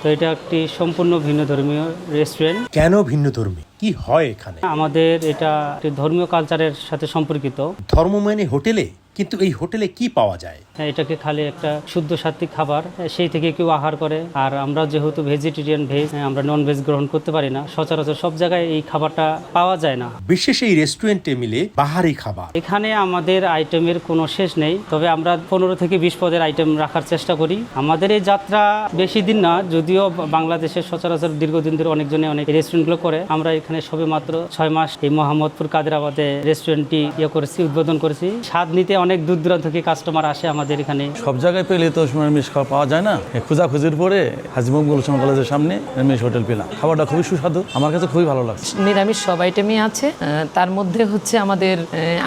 তো এটা একটি সম্পূর্ণ ভিন্ন ধর্মীয় রেস্টুরেন্ট। কেন ভিন্ন ধর্মী, কি হয় এখানে? আমাদের এটা একটি ধর্মীয় কালচারের সাথে সম্পর্কিত। ধর্ম মানে হোটেলে, কিন্তু এই হোটেলে কি পাওয়া যায়? এটাকে খালি একটা শুদ্ধ সাত্ত্বিক খাবার, সেই থেকে কেউ আহার করে। আর আমরা যেহেতু ভেজিটেরিয়ান, আমরা নন ভেজ গ্রহণ করতে পারি না, সচরাচর সব জায়গায় এই খাবারটা পাওয়া যায় না। বিশেষ এই রেস্টুরেন্টে মিলে বাহারি খাবার। এখানে আমাদের আইটেমের কোনো শেষ নেই, তবে আমরা 15 থেকে 20 পদের আইটেম রাখার চেষ্টা করি। আমাদের এই যাত্রা বেশি দিন না, যদিও বাংলাদেশের সচরাচর দীর্ঘদিন ধরে অনেকজনে অনেক রেস্টুরেন্টগুলো করে। আমরা এখানে সবে মাত্র 6 মাস এই মোহাম্মদপুর কাদেরাবাদে রেস্টুরেন্টটি উদ্বোধন করেছি। স্বাদ নিতে অনেক দূর দূরান্ত থেকে কাস্টমার আসে আমাদের এখানে। সব জায়গায় পেলে তো নিরামিষ খাওয়া পাওয়া যায় না। খোঁজাখুঁজির পরে হাজী মকবুল হোসেন কলেজের সামনে নিরামিষ হোটেল পেলাম। খাবারটা খুবই সুস্বাদু, আমার কাছে খুবই ভালো লাগছে। নিরামিষ সব আইটেমই আছে, তার মধ্যে হচ্ছে আমাদের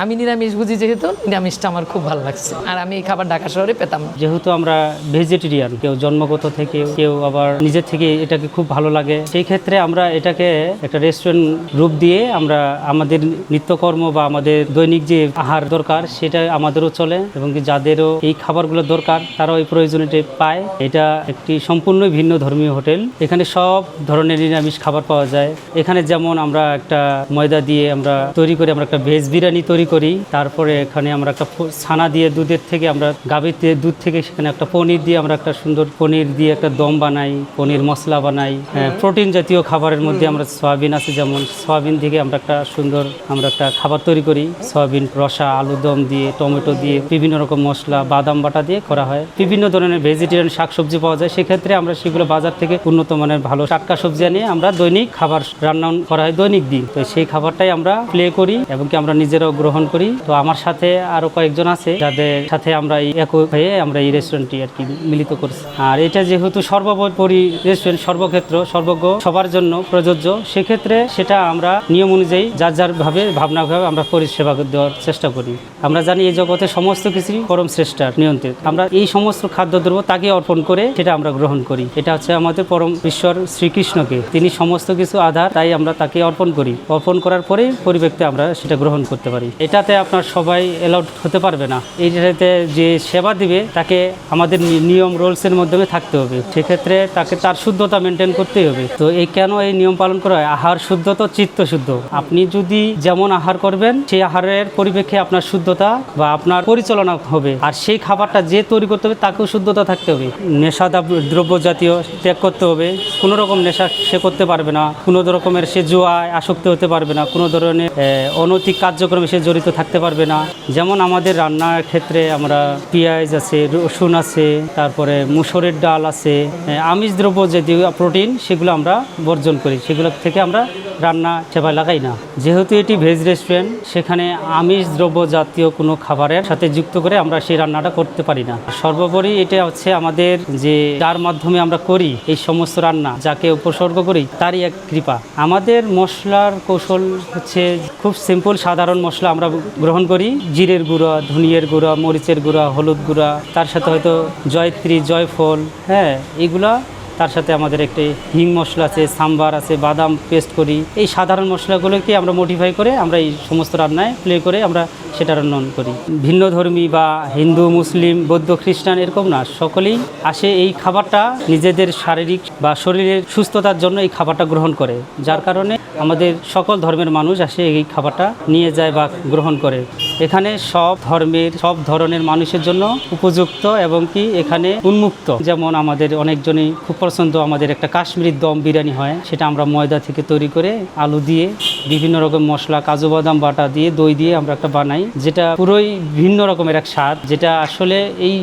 আমি নিরামিষ বুঝি যেহেতু নিরামিষটা আমার খুব ভালো লাগছে। আর আমি এই খাবার ঢাকা শহরে পেতাম না। যেহেতু আমরা ভেজিটেরিয়ান, কেউ জন্মগত থেকে, কেউ আবার নিজের থেকে এটাকে খুব ভালো লাগে, সেই ক্ষেত্রে আমরা এটাকে একটা রেস্টুরেন্ট রূপ দিয়ে আমরা আমাদের নিত্যকর্ম বা আমাদের দৈনিক যে আহার দরকার সেটা আমাদেরও চলে, এবং যাদেরও এই খাবারগুলো দরকার তারাও এই প্রয়োজনীয়টা পায়। এটা একটি সম্পূর্ণ ভিন্ন ধর্মীয় হোটেল। এখানে সব ধরনের নিরামিষ খাবার পাওয়া যায়। এখানে যেমন আমরা একটা ময়দা দিয়ে আমরা তৈরি করি, আমরা একটা ভেজ বিরিয়ানি তৈরি করি। তারপরে এখানে আমরা একটা ছানা দিয়ে, দুধের থেকে আমরা গাভীর দুধ থেকে সেখানে একটা পনির দিয়ে আমরা একটা সুন্দর পনির দিয়ে একটা দম বানাই, পনির মশলা বানাই। প্রোটিন জাতীয় খাবারের মধ্যে আমরা সয়াবিন আছে, যেমন সয়াবিন থেকে আমরা একটা সুন্দর একটা খাবার তৈরি করি। সয়াবিন রসা, আলু দম দিয়ে, টমেটো দিয়ে, বিভিন্ন রকম মশলা, বাদাম বাটা দিয়ে করা হয়। বিভিন্ন ধরনের ভেজিটেরিয়ান শাকসবজি পাওয়া যায়, সেক্ষেত্রে আমরা সেগুলো বাজার থেকে উন্নত মানের ভালো টাটকা সবজি আনিয়ে আমরা দৈনিক খাবার রান্না করা হয় দৈনিক দিন। তো সেই খাবারটাই আমরা প্লে করি এবং কি আমরা নিজেরাও গ্রহণ করি। তো আমার সাথে আরো কয়েকজন আছে যাদের সাথে আমরা একই হয়ে আমরা এই রেস্টুরেন্টটি আর কি মিলিত করছি। আর এটা যেহেতু সর্বোপরি রেস্টুরেন্ট, সর্বক্ষেত্র সর্বজ্ঞ, সবার জন্য প্রযোজ্য, সেক্ষেত্রে সেটা আমরা নিয়ম অনুযায়ী যার যার ভাবে ভাবনাভাবে আমরা পরিষেবা দেওয়ার চেষ্টা করি। আমরা জানি এই জগতে সমস্ত কিছুই পরম শ্রেষ্ঠার নিয়ন্ত্রিত। আমরা এই সমস্ত খাদ্যদ্রব্য তাকে অর্পণ করে সেটা আমরা গ্রহণ করি। এটা হচ্ছে আমাদের পরম ঈশ্বর শ্রীকৃষ্ণকে, তিনি সমস্ত কিছু আধার, তাই আমরা তাকে অর্পণ করি। অর্পণ করার পরে পরিব্যক্তে আমরা সেটা গ্রহণ করতে পারি। এটাতে আপনার সবাই অ্যালাউড হতে পারবে না। এইটাতে যে সেবা দিবে তাকে আমাদের নিয়ম রুলসের মাধ্যমে থাকতে হবে, সেক্ষেত্রে তাকে তার শুদ্ধতা মেনটেন করতেই হবে। তো এই কেন এই নিয়ম পালন করা হয়? আহার শুদ্ধ তো চিত্ত শুদ্ধ। আপনি যদি যেমন আহার করবেন সেই আহারের পরিপ্রেক্ষে আপনার শুদ্ধতা বা আপনার পরিচালনা হবে। আর সেই খাবারটা যে তৈরি করতে হবে তাকেও শুদ্ধতা থাকতে হবে। নেশা দ্রব্য জাতীয় ত্যাগ করতে হবে। কোনো রকম নেশা সে করতে পারবে না, কোনো রকমের সে জুয়ায় আসক্ত হতে পারবে না, কোনো ধরনের অনৈতিক কার্যক্রমে সে জড়িত থাকতে পারবে না। যেমন আমাদের রান্নার ক্ষেত্রে আমরা পেঁয়াজ আছে, রসুন আছে, তারপরে মুসুরের ডাল আছে, আমিষ দ্রব্য জাতীয় প্রোটিন সেগুলো আমরা বর্জন করি, সেগুলো থেকে আমরা রান্না সেবা লাগাই না। যেহেতু এটি ভেজ রেস্টুরেন্ট, সেখানে আমিষ দ্রব্য জাতীয় কোনো খাবারের সাথে যুক্ত করে আমরা সেই রান্নাটা করতে পারি না। সর্বোপরি এটা হচ্ছে আমাদের যে যার মাধ্যমে আমরা করি এই সমস্ত রান্না, যাকে উপসর্গ করি তারই এক কৃপা। আমাদের মশলার কৌশল হচ্ছে খুব সিম্পল, সাধারণ মশলা আমরা গ্রহণ করি। জিরের গুঁড়া, ধনিয়ার গুঁড়া, মরিচের গুঁড়া, হলুদ গুঁড়া, তার সাথে হয়তো জয়ত্রী, জয়ফল, এগুলা। তার সাথে আমাদের একটি হিং মশলা আছে, সাম্বার আছে, বাদাম পেস্ট করি। এই সাধারণ মশলাগুলোকে আমরা মডিফাই করে আমরা এই সমস্ত রান্নায় প্লে করে আমরা সেটা রান্না করি। ভিন্ন ধর্মী বা হিন্দু, মুসলিম, বৌদ্ধ, খ্রিস্টান এরকম না, সকলেই আসে এই খাবারটা নিজেদের শারীরিক বা শরীরের সুস্থতার জন্য এই খাবারটা গ্রহণ করে, যার কারণে আমাদের সকল ধর্মের মানুষ আসে এই খাবারটা নিয়ে যায় বা গ্রহণ করে। এখানে সব ধর্মের সব ধরনের মানুষের জন্য উপযুক্ত এবং কি এখানে উন্মুক্ত। যেমন আমাদের অনেকজনই খুব পছন্দ, আমাদের একটা কাশ্মীরি দম বিরিয়ানি হয়, সেটা আমরা ময়দা থেকে তৈরি করে আলু দিয়ে বিভিন্ন রকম মশলা, কাজু বাদাম বাটা দিয়ে, দই দিয়ে আমরা একটা বানাই, যেটা পুরোই ভিন্ন রকমের এক স্বাদ, যেটা আসলে এই